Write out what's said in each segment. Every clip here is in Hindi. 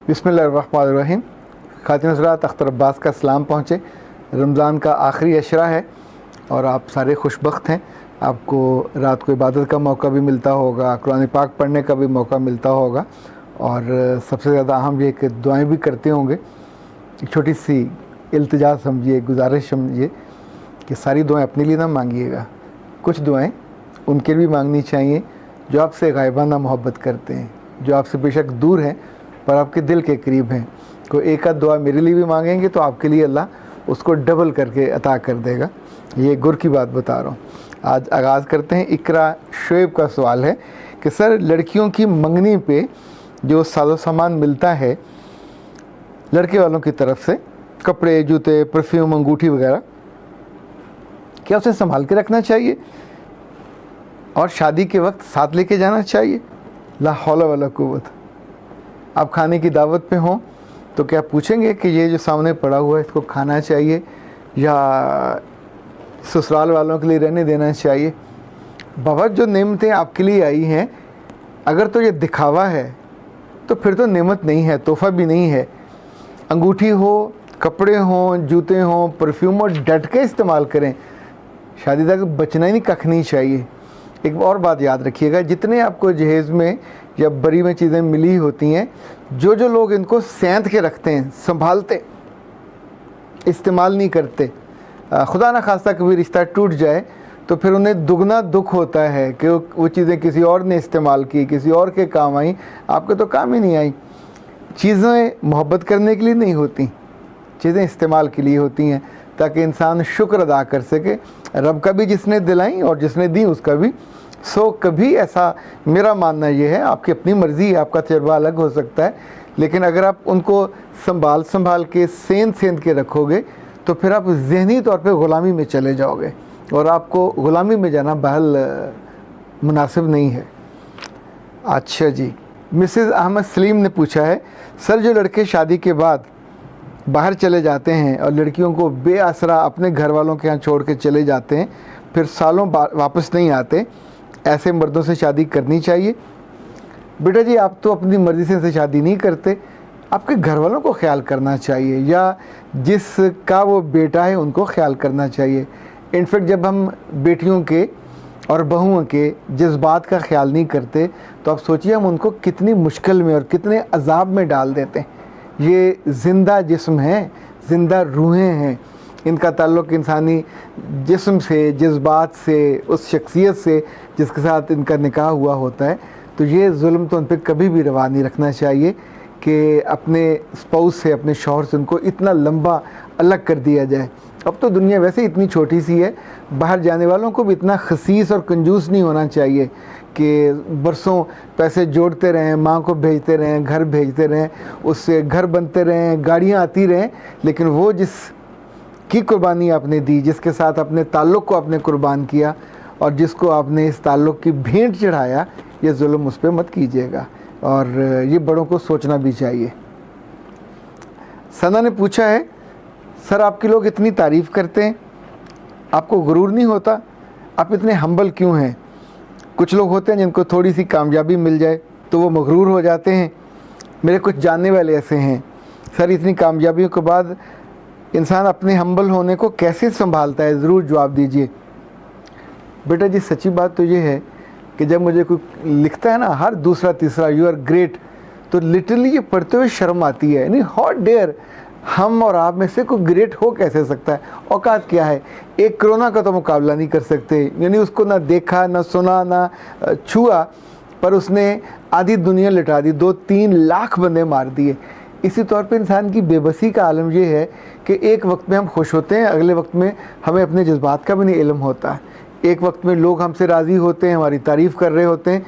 बिस्मिल्लाहिर्रहमानिर्रहीम। ख़ातिन हज़रात, अख्तर अब्बास का सलाम पहुँचे। रमज़ान का आखिरी अशरा है और आप सारे खुशबख्त हैं। आपको रात को इबादत का मौका भी मिलता होगा, कुरान पाक पढ़ने का भी मौका मिलता होगा और सबसे ज़्यादा अहम ये कि दुआएं भी करते होंगे। एक छोटी सी इल्तिजा समझिए, गुजारिश समझिए कि सारी दुआएं अपने लिए ना मांगिएगा, कुछ दुआएं उनके लिए भी मांगनी चाहिए जो आपसे गायबाना मोहब्बत करते हैं, जो आपसे बेशक दूर हैं पर आपके दिल के करीब हैं। कोई एक आध दुआ मेरे लिए भी मांगेंगे तो आपके लिए अल्लाह उसको डबल करके अता कर देगा। ये गुर की बात बता रहा हूँ। आज आगाज़ करते हैं। इकरा शुएब का सवाल है कि सर, लड़कियों की मंगनी पे जो साजो सामान मिलता है लड़के वालों की तरफ से, कपड़े, जूते, परफ्यूम, अंगूठी वगैरह, क्या उसे संभाल के रखना चाहिए और शादी के वक्त साथ लेके जाना चाहिए? ला हौला वला कुव्वत। आप खाने की दावत पे हों तो क्या पूछेंगे कि ये जो सामने पड़ा हुआ है इसको खाना चाहिए या ससुराल वालों के लिए रहने देना चाहिए? बाबा, जो नेमतें आपके लिए आई हैं, अगर तो ये दिखावा है तो फिर तो नेमत नहीं है, तोहफ़ा भी नहीं है। अंगूठी हो, कपड़े हों, जूते हों, परफ्यूम हो, डट के इस्तेमाल करें। शादी तक बचना ही नहीं, कख नहीं चाहिए। एक और बात याद रखिएगा, जितने आपको जहेज़ में या बरी में चीज़ें मिली होती हैं, जो लोग इनको सेंध के रखते हैं, संभालते, इस्तेमाल नहीं करते, खुदा ना खास्ता कभी रिश्ता टूट जाए तो फिर उन्हें दुगना दुख होता है कि वो चीज़ें किसी और ने इस्तेमाल की, किसी और के काम आई, आपके तो काम ही नहीं आई। चीज़ें मोहब्बत करने के लिए नहीं होती, चीज़ें इस्तेमाल के लिए होती हैं ताकि इंसान शुक्र अदा कर सके रब का भी जिसने दिलाई और जिसने दी उसका भी। सो कभी ऐसा, मेरा मानना ये है, आपकी अपनी मर्ज़ी है, आपका तजर्बा अलग हो सकता है, लेकिन अगर आप उनको संभाल के सेंध के रखोगे तो फिर आप ज़हनी तौर पे ग़ुलामी में चले जाओगे और आपको ग़ुलामी में जाना बहल मुनासिब नहीं है। अच्छा जी, मिसेज़ अहमद सलीम ने पूछा है, सर, जो लड़के शादी के बाद बाहर चले जाते हैं और लड़कियों को बेआसरा अपने घर वालों के यहाँ छोड़ के चले जाते हैं, फिर सालों वापस नहीं आते, ऐसे मर्दों से शादी करनी चाहिए? बेटा जी, आप तो अपनी मर्ज़ी से शादी नहीं करते, आपके घर वालों को ख्याल करना चाहिए या जिसका वो बेटा है उनको ख्याल करना चाहिए। इनफैक्ट जब हम बेटियों के और बहुओं के जज्बात का ख्याल नहीं करते तो आप सोचिए हम उनको कितनी मुश्किल में और कितने अजाब में डाल देते हैं। ये ज़िंदा जिस्म हैं, ज़िंदा रूहें हैं, इनका ताल्लुक़ इंसानी जिस्म से, जज्बात से, उस शख्सियत से जिसके साथ इनका निकाह हुआ होता है। तो ये जुल्म तो उन पर कभी भी रवा नहीं रखना चाहिए कि अपने स्पाउस से, अपने शौहर से उनको इतना लंबा अलग कर दिया जाए। अब तो दुनिया वैसे इतनी छोटी सी है, बाहर जाने वालों को भी इतना खसीस और कंजूस नहीं होना चाहिए कि बरसों पैसे जोड़ते रहें, माँ को भेजते रहें, घर भेजते रहें, उससे घर बनते रहें, गाड़ियाँ आती रहें, लेकिन वो जिसकी कुर्बानी आपने दी, जिसके साथ अपने ताल्लुक़ को आपने कुर्बान किया और जिसको आपने इस ताल्लुक़ की भेंट चढ़ाया, ये जुल्म उस पर मत कीजिएगा और ये बड़ों को सोचना भी चाहिए। सना ने पूछा है, सर, आपके लोग इतनी तारीफ़ करते हैं, आपको गुरूर नहीं होता? आप इतने हम्बल क्यों हैं? कुछ लोग होते हैं जिनको थोड़ी सी कामयाबी मिल जाए तो वो मगरूर हो जाते हैं। मेरे कुछ जानने वाले ऐसे हैं। सर, इतनी कामयाबियों के बाद इंसान अपने हम्बल होने को कैसे संभालता है? ज़रूर जवाब दीजिए। बेटा जी, सच्ची बात तो ये है कि जब मुझे कोई लिखता है ना, हर दूसरा तीसरा यू आर ग्रेट, तो लिटरली ये पढ़ते हुए शर्म आती है। यानी हाउ डेयर, हम और आप में से कोई ग्रेट हो कैसे सकता है? औकात क्या है? एक कोरोना का तो मुकाबला नहीं कर सकते, यानी उसको ना देखा, ना सुना, ना छुआ, पर उसने आधी दुनिया लिटा दी, 2-3 लाख बंदे मार दिए। इसी तौर पे इंसान की बेबसी का आलम यह है कि एक वक्त में हम खुश होते हैं, अगले वक्त में हमें अपने जज्बात का भी नहीं इल्म होता है। एक वक्त में लोग हमसे राज़ी होते हैं, हमारी तारीफ़ कर रहे होते हैं,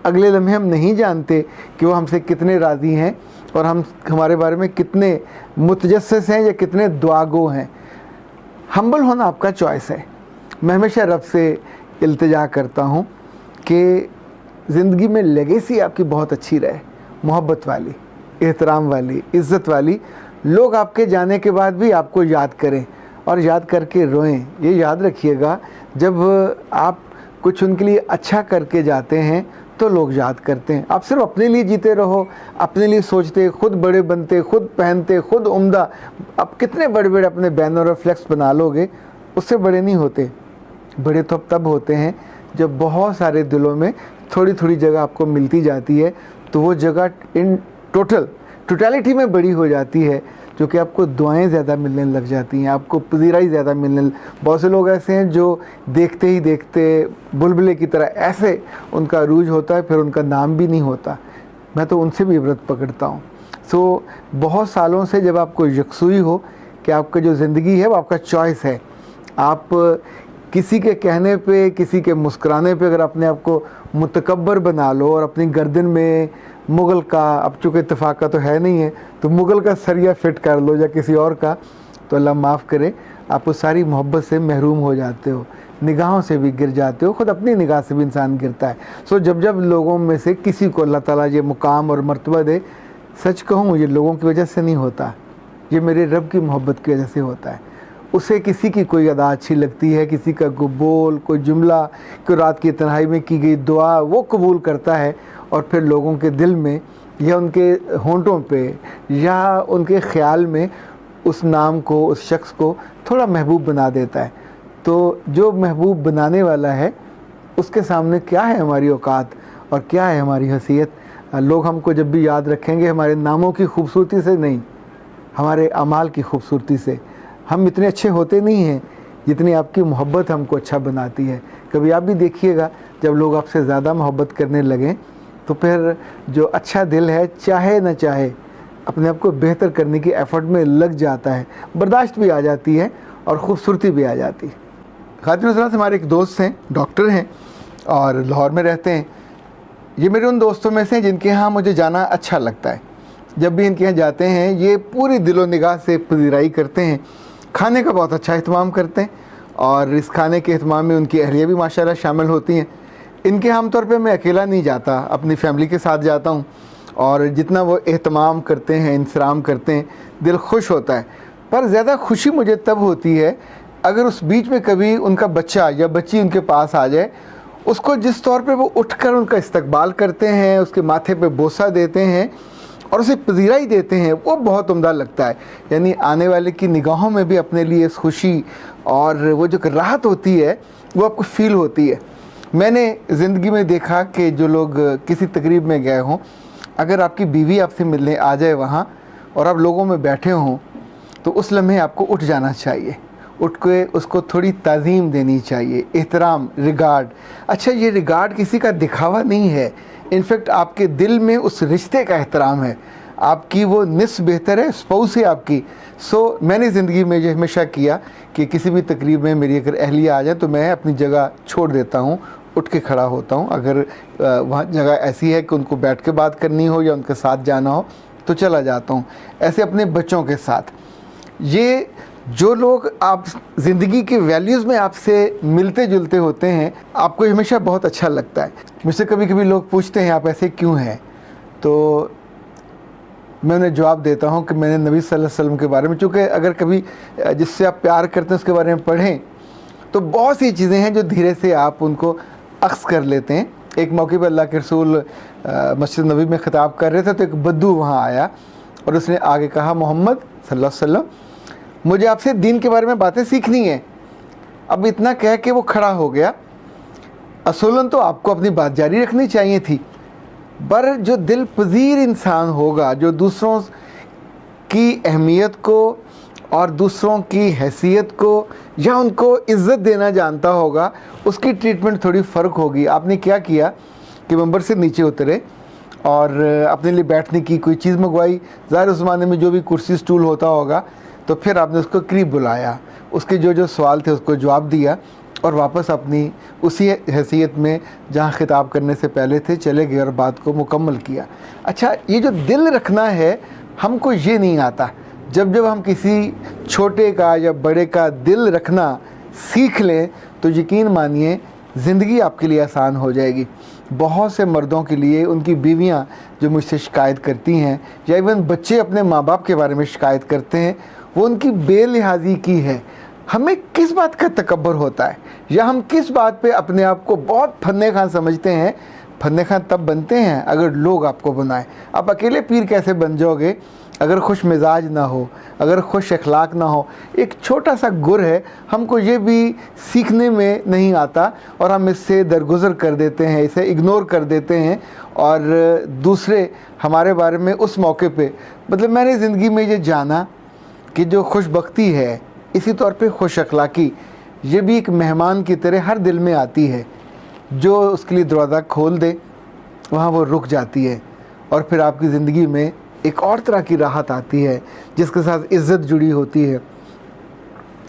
अगले लम्हे हम नहीं जानते कि वो हमसे कितने राज़ी हैं और हम हमारे बारे में कितने मुतजस्सिस हैं या कितने दुआगो हैं। हम्बल होना आपका चॉइस है। मैं हमेशा रब से इल्तिजा करता हूँ कि ज़िंदगी में लेगेसी आपकी बहुत अच्छी रहे, मोहब्बत वाली, एहतराम वाली, इज़्ज़त वाली। लोग आपके जाने के बाद भी आपको याद करें और याद करके रोएं। ये याद रखिएगा, जब आप कुछ उनके लिए अच्छा करके जाते हैं तो लोग याद करते हैं। आप सिर्फ अपने लिए जीते रहो, अपने लिए सोचते, खुद बड़े बनते, खुद पहनते, खुद उम्दा, आप कितने बड़े बड़े अपने बैनर और फ्लेक्स बना लोगे, उससे बड़े नहीं होते। बड़े तो तब होते हैं जब बहुत सारे दिलों में थोड़ी थोड़ी जगह आपको मिलती जाती है, तो वो जगह इन टोटलिटी में बड़ी हो जाती है, जो कि आपको दुआएं ज़्यादा मिलने लग जाती हैं, आपको पजीराई ज़्यादा मिलने। बहुत से लोग ऐसे हैं जो देखते ही देखते बुलबुले की तरह ऐसे उनका अरूज होता है, फिर उनका नाम भी नहीं होता। मैं तो उनसे भी इबरत पकड़ता हूँ। सो बहुत सालों से जब आपको यकसुई हो कि आपका जो ज़िंदगी है वो आपका चॉइस है, आप किसी के कहने पे, किसी के मुस्कुराने पे अगर अपने आप को मुतकब्बर बना लो और अपनी गर्दन में मुग़ल का, अब चूँकि इत्तेफाक का तो है नहीं है, तो मुग़ल का सरिया फिट कर लो या किसी और का, तो अल्लाह माफ़ करे, आप उस सारी मोहब्बत से महरूम हो जाते हो, निगाहों से भी गिर जाते हो, ख़ुद अपनी निगाह से भी इंसान गिरता है। सो जब जब लोगों में से किसी को अल्लाह ताला ये मुकाम और मर्तबा दे, सच कहूँ ये लोगों की वजह से नहीं होता, ये मेरे रब की मोहब्बत की वजह से होता है। उसे किसी की कोई अदा अच्छी लगती है, किसी का कोई बोल, कोई जुमला, कोई रात की तन्हाई में की गई दुआ वो कबूल करता है, और फिर लोगों के दिल में या उनके होंठों पे या उनके ख़्याल में उस नाम को, उस शख्स को थोड़ा महबूब बना देता है। तो जो महबूब बनाने वाला है उसके सामने क्या है हमारी औकात और क्या है हमारी हैसियत। लोग हमको जब भी याद रखेंगे हमारे नामों की खूबसूरती से नहीं, हमारे अमाल की खूबसूरती से। हम इतने अच्छे होते नहीं हैं जितनी आपकी मोहब्बत हमको अच्छा बनाती है। कभी आप भी देखिएगा, जब लोग आपसे ज़्यादा मोहब्बत करने लगें तो फिर जो अच्छा दिल है चाहे न चाहे अपने आप को बेहतर करने की एफ़र्ट में लग जाता है, बर्दाश्त भी आ जाती है और ख़ूबसूरती भी आ जाती है। खातिन हज़रात, हमारे एक दोस्त हैं, डॉक्टर हैं और लाहौर में रहते हैं। ये मेरे उन दोस्तों में से हैं जिनके यहाँ मुझे जाना अच्छा लगता है। जब भी इनके यहाँ जाते हैं ये पूरी दिलो निगाह से पजीराई करते हैं, खाने का बहुत अच्छा अहतमाम करते हैं, और इस खाने के अहतमाम में उनकी अहलिया भी माशाल्लाह शामिल होती हैं। इनके आमतौर पे मैं अकेला नहीं जाता, अपनी फैमिली के साथ जाता हूँ, और जितना वो एहतमाम करते हैं, इंतराम करते हैं, दिल खुश होता है। पर ज़्यादा खुशी मुझे तब होती है अगर उस बीच में कभी उनका बच्चा या बच्ची उनके पास आ जाए, उसको जिस तौर पे वो उठकर उनका इस्तकबाल करते हैं, उसके माथे पे बोसा देते हैं और उसे पजीराई देते हैं, वो बहुत उम्दा लगता है। यानी आने वाले की निगाहों में भी अपने लिए इस खुशी और वो जो राहत होती है वो आपको फ़ील होती है। मैंने ज़िंदगी में देखा कि जो लोग किसी तकरीब में गए हों, अगर आपकी बीवी आपसे मिलने आ जाए वहाँ और आप लोगों में बैठे हों, तो उस लम्हे आपको उठ जाना चाहिए, उठ के उसको थोड़ी ताज़ीम देनी चाहिए, एहतराम, रिगार्ड। अच्छा, ये रिगार्ड किसी का दिखावा नहीं है, इनफैक्ट आपके दिल में उस रिश्ते का एहतराम है, आपकी वो निस बेहतर है, स्पाउस है आपकी। सो मैंने ज़िंदगी में ये हमेशा किया कि किसी भी तकरीब में मेरी अगर अहलिया आ जाए तो मैं अपनी जगह छोड़ देता हूँ, उठ के खड़ा होता हूँ। अगर वहाँ जगह ऐसी है कि उनको बैठ के बात करनी हो या उनके साथ जाना हो तो चला जाता हूँ। ऐसे अपने बच्चों के साथ, ये जो लोग आप ज़िंदगी के वैल्यूज़ में आपसे मिलते जुलते होते हैं, आपको हमेशा बहुत अच्छा लगता है। मुझसे कभी कभी लोग पूछते हैं आप ऐसे क्यों हैं, तो मैं उन्हें जवाब देता हूँ कि मैंने नबी सल्लल्लाहु अलैहि वसल्लम के बारे में, चूँकि अगर कभी जिससे आप प्यार करते हैं उसके बारे में पढ़ें तो बहुत सी चीज़ें हैं जो धीरे से आप उनको अक्स कर लेते हैं। एक मौके पर अल्लाह के रसूल मस्जिद नबी में ख़िताब कर रहे थे, तो एक बद्दू वहाँ आया और उसने आगे कहा, मोहम्मद सल्लल्लाहु अलैहि वसल्लम, मुझे आपसे दीन के बारे में बातें सीखनी है। अब इतना कह के वो खड़ा हो गया। असूलन तो आपको अपनी बात जारी रखनी चाहिए थी, पर जो दिल पजीर इंसान होगा, जो दूसरों की अहमियत को और दूसरों की हैसियत को या उनको इज़्ज़त देना जानता होगा, उसकी ट्रीटमेंट थोड़ी फ़र्क होगी। आपने क्या किया कि मंबर से नीचे उतरे और अपने लिए बैठने की कोई चीज़ मंगवाई, ज़ाहिर उस ज़माने में जो भी कुर्सी स्टूल होता होगा, तो फिर आपने उसको करीब बुलाया, उसके जो जो सवाल थे उसको जवाब दिया और वापस अपनी उसी हैसियत में जहाँ ख़िताब करने से पहले थे चले गए और बात को मुकम्मल किया। अच्छा, ये जो दिल रखना है हमको ये नहीं आता। जब जब हम किसी छोटे का या बड़े का दिल रखना सीख लें तो यकीन मानिए ज़िंदगी आपके लिए आसान हो जाएगी। बहुत से मर्दों के लिए उनकी बीवियां जो मुझसे शिकायत करती हैं, या इवन बच्चे अपने माँ बाप के बारे में शिकायत करते हैं, वो उनकी बेलिहाजी की है। हमें किस बात का तकब्बर होता है, या हम किस बात पे अपने आप को बहुत फन्ने खां समझते हैं, फंदे खां तब बनते हैं अगर लोग आपको बनाएं। आप अकेले पीर कैसे बन जाओगे अगर खुश मिजाज ना हो, अगर खुश अखलाक ना हो। एक छोटा सा गुर है, हमको ये भी सीखने में नहीं आता और हम इससे दरगुजर कर देते हैं, इसे इग्नोर कर देते हैं और दूसरे हमारे बारे में उस मौके पे, मतलब मैंने ज़िंदगी में ये जाना कि जो खुशबख्ती है, इसी तौर पे खुश अखलाकी, ये भी एक मेहमान की तरह हर दिल में आती है। जो उसके लिए दरवाज़ा खोल दे वहाँ वो रुक जाती है और फिर आपकी ज़िंदगी में एक और तरह की राहत आती है, जिसके साथ इज़्ज़त जुड़ी होती है,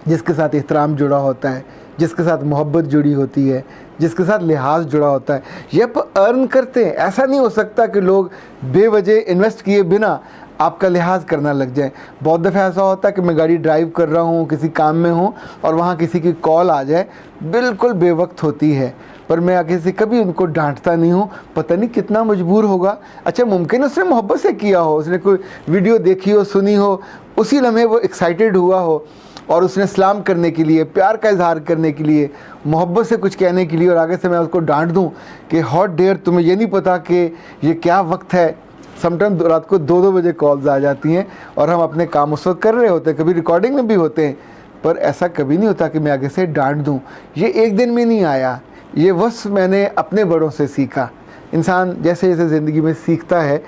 जिसके साथ एहतराम जुड़ा होता है, जिसके साथ मोहब्बत जुड़ी होती है, जिसके साथ लिहाज जुड़ा होता है। ये आप अर्न करते हैं। ऐसा नहीं हो सकता कि लोग बेवजह इन्वेस्ट किए बिना आपका लिहाज करना लग जाए। बहुत दफ़ा ऐसा होता है कि मैं गाड़ी ड्राइव कर रहा हूँ, किसी काम में हूँ और वहाँ किसी की कॉल आ जाए, बिल्कुल बेवक्त होती है, पर मैं आगे से कभी उनको डांटता नहीं हूँ। पता नहीं कितना मजबूर होगा। अच्छा, मुमकिन उसने मोहब्बत से किया हो, उसने कोई वीडियो देखी हो, सुनी हो, उसी लम्हे वो एक्साइटेड हुआ हो और उसने सलाम करने के लिए, प्यार का इजहार करने के लिए, मोहब्बत से कुछ कहने के लिए, और आगे से मैं उसको डांट दूँ कि हॉट डेयर, तुम्हें ये नहीं पता कि ये क्या वक्त है। समटाइम रात को 2-2 बजे कॉल्स आ जाती हैं और हम अपने काम उस वक्त कर रहे होते हैं, कभी रिकॉर्डिंग में भी होते हैं, पर ऐसा कभी नहीं होता कि मैं आगे से डांट दूँ। ये एक दिन में नहीं आया, ये बस मैंने अपने बड़ों से सीखा। इंसान जैसे जैसे ज़िंदगी में सीखता है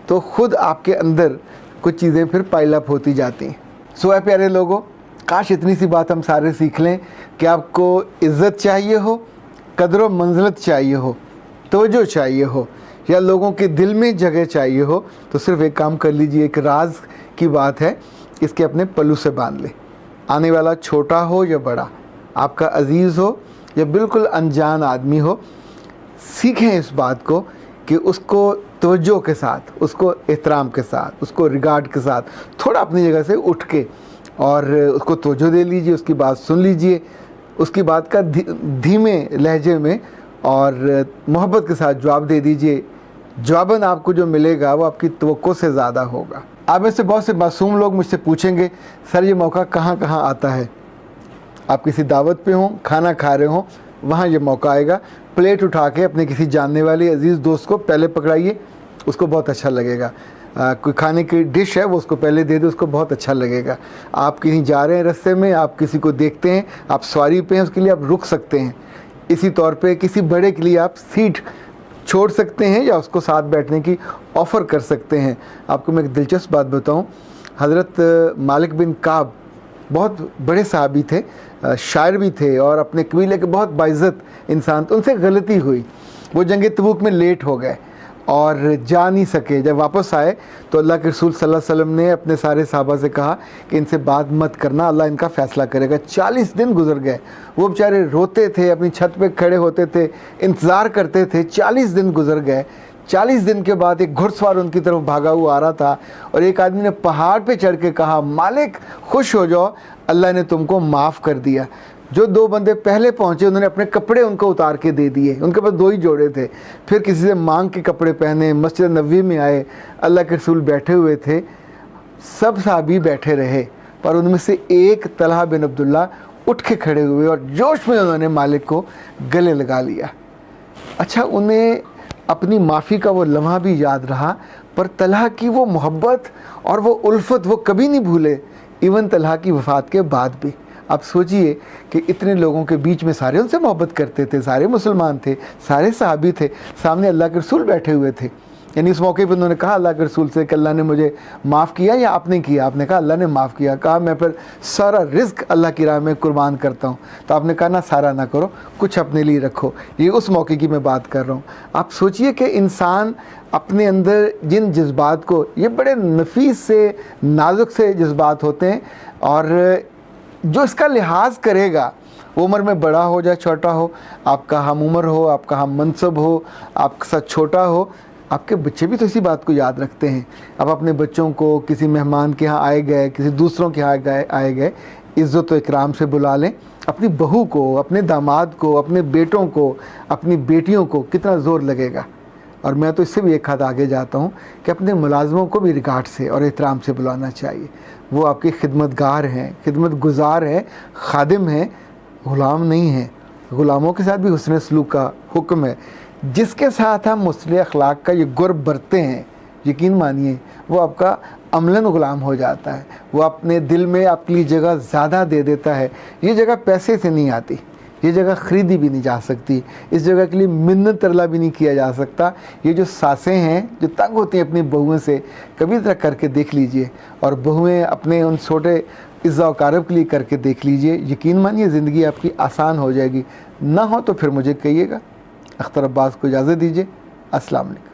तो ख़ुद आपके अंदर कुछ चीज़ें फिर पाइल अप होती जाती हैं। सो है प्यारे लोगों, काश इतनी सी बात हम सारे सीख लें कि आपको इज़्ज़त चाहिए हो, कदर व मंज़िलत चाहिए हो, तवज्जो चाहिए हो, या लोगों के दिल में जगह चाहिए हो, तो सिर्फ़ एक काम कर लीजिए। एक राज की बात है, इसके अपने पल्लू से बांध ले। आने वाला छोटा हो या बड़ा, आपका अजीज़ हो या बिल्कुल अनजान आदमी हो, सीखें इस बात को कि उसको तवज्जो के साथ, उसको एहतराम के साथ, उसको रिगार्ड के साथ थोड़ा अपनी जगह से उठ के और उसको तवज्जो दे लीजिए, उसकी बात सुन लीजिए, उसकी बात का धीमे लहजे में और मोहब्बत के साथ जवाब दे दीजिए। जवाबन आपको जो मिलेगा वो आपकी तवक्को से ज़्यादा होगा। आप में से बहुत से मासूम लोग मुझसे पूछेंगे, सर ये मौका कहाँ कहाँ आता है? आप किसी दावत पे हों, खाना खा रहे हों, वहाँ ये मौका आएगा। प्लेट उठा के अपने किसी जानने वाले अजीज़ दोस्त को पहले पकड़ाइए, उसको बहुत अच्छा लगेगा। कोई खाने की डिश है वो उसको पहले दे दे, उसको बहुत अच्छा लगेगा। आप कहीं जा रहे हैं रास्ते में, आप किसी को देखते हैं, आप सवारी पे हैं, उसके लिए आप रुक सकते हैं। इसी तौर पे किसी बड़े के लिए आप सीट छोड़ सकते हैं या उसको साथ बैठने की ऑफ़र कर सकते हैं। आपको मैं एक दिलचस्प बात बताऊं, हज़रत मालिक बिन काब बहुत बड़े सहाबी थे, शायर भी थे और अपने कबीले के बहुत बाइज़्ज़त इंसान थे। उनसे गलती हुई, वो जंग तबूक में लेट हो गए और जा नहीं सके। जब वापस आए तो अल्लाह के रसूल सल्लल्लाहु अलैहि वसल्लम ने अपने सारे सहाबा से कहा कि इनसे बात मत करना, अल्लाह इनका फ़ैसला करेगा। 40 दिन गुजर गए, वो बेचारे रोते थे, अपनी छत पे खड़े होते थे, इंतज़ार करते थे। 40 दिन गुजर गए। 40 दिन के बाद एक घुड़सवार उनकी तरफ भागा हुआ आ रहा था और एक आदमी ने पहाड़ पे चढ़ के कहा, मालिक खुश हो जाओ, अल्लाह ने तुमको माफ़ कर दिया। जो 2 बंदे पहले पहुँचे उन्होंने अपने कपड़े उनको उतार के दे दिए, उनके पास 2 ही जोड़े थे। फिर किसी से मांग के कपड़े पहने, मस्जिद नबवी में आए, अल्लाह के रसूल बैठे हुए थे, सब साहबी बैठे रहे, पर उनमें से एक तलहा बिन अब्दुल्ला उठ के खड़े हुए और जोश में उन्होंने मालिक को गले लगा लिया। अच्छा, उन्हें अपनी माफ़ी का वो लम्हा भी याद रहा, पर तलहा की वो मोहब्बत और वो उल्फत वो कभी नहीं भूले, इवन तलहा की वफ़ात के बाद भी। आप सोचिए कि इतने लोगों के बीच में सारे उनसे मोहब्बत करते थे, सारे मुसलमान थे, सारे सहाबी थे, सामने अल्लाह के रसूल बैठे हुए थे। यानी इस मौके पर उन्होंने कहा अल्लाह के रसूल से कि अल्लाह ने मुझे माफ़ किया या आपने किया? आपने कहा अल्लाह ने माफ़ किया। कहा मैं फिर सारा रिज़्क अल्लाह की राह में कुर्बान करता हूँ। तो आपने कहा ना, सारा ना करो, कुछ अपने लिए रखो। ये उस मौके की मैं बात कर रहा हूँ। आप सोचिए कि इंसान अपने अंदर जिन जज्बात को, ये बड़े नफीस से नाजुक से जज्बात होते हैं, और जो इसका लिहाज करेगा, वो उम्र में बड़ा हो या छोटा हो, आपका हम उम्र हो, आपका हम मनसब हो, आपके साथ छोटा हो, आपके बच्चे भी तो इसी बात को याद रखते हैं। आप अपने बच्चों को किसी मेहमान के यहाँ आए गए, किसी दूसरों के यहाँ आए गए, इज़्ज़त व इकराम से बुला लें। अपनी बहू को, अपने दामाद को, अपने बेटों को, अपनी बेटियों को कितना ज़ोर लगेगा। और मैं तो इससे भी एक हाथ आगे जाता हूँ कि अपने मुलाज़मों को भी रिगार्ड से और एहतराम से बुलाना चाहिए। वो आपके खिदमतगार हैं, खिदमत गुजार हैं, खादिम हैं, ग़ुलाम नहीं हैं। ग़ुलामों के साथ भी हुस्न सलूक का हुक्म है। जिसके साथ हम मुस्लिम अखलाक का ये गुर बरतते हैं, यकीन मानिए वो आपका अमलन ग़ुलाम हो जाता है। वो अपने दिल में आपके लिए जगह ज़्यादा दे देता है। ये जगह पैसे से नहीं आती, ये जगह ख़रीदी भी नहीं जा सकती, इस जगह के लिए मिन्नत तरला भी नहीं किया जा सकता। ये जो सासें हैं जो तंग होती हैं अपनी बहुओं से, कभी तरह करके देख लीजिए, और बहुएं अपने उन छोटे इज़्ज़ा वकारब के लिए करके देख लीजिए। यकीन मानिए ज़िंदगी आपकी आसान हो जाएगी। ना हो तो फिर मुझे कहिएगा। अख्तर अब्बास को इजाज़त दीजिए। अस्सलाम वालेकुम।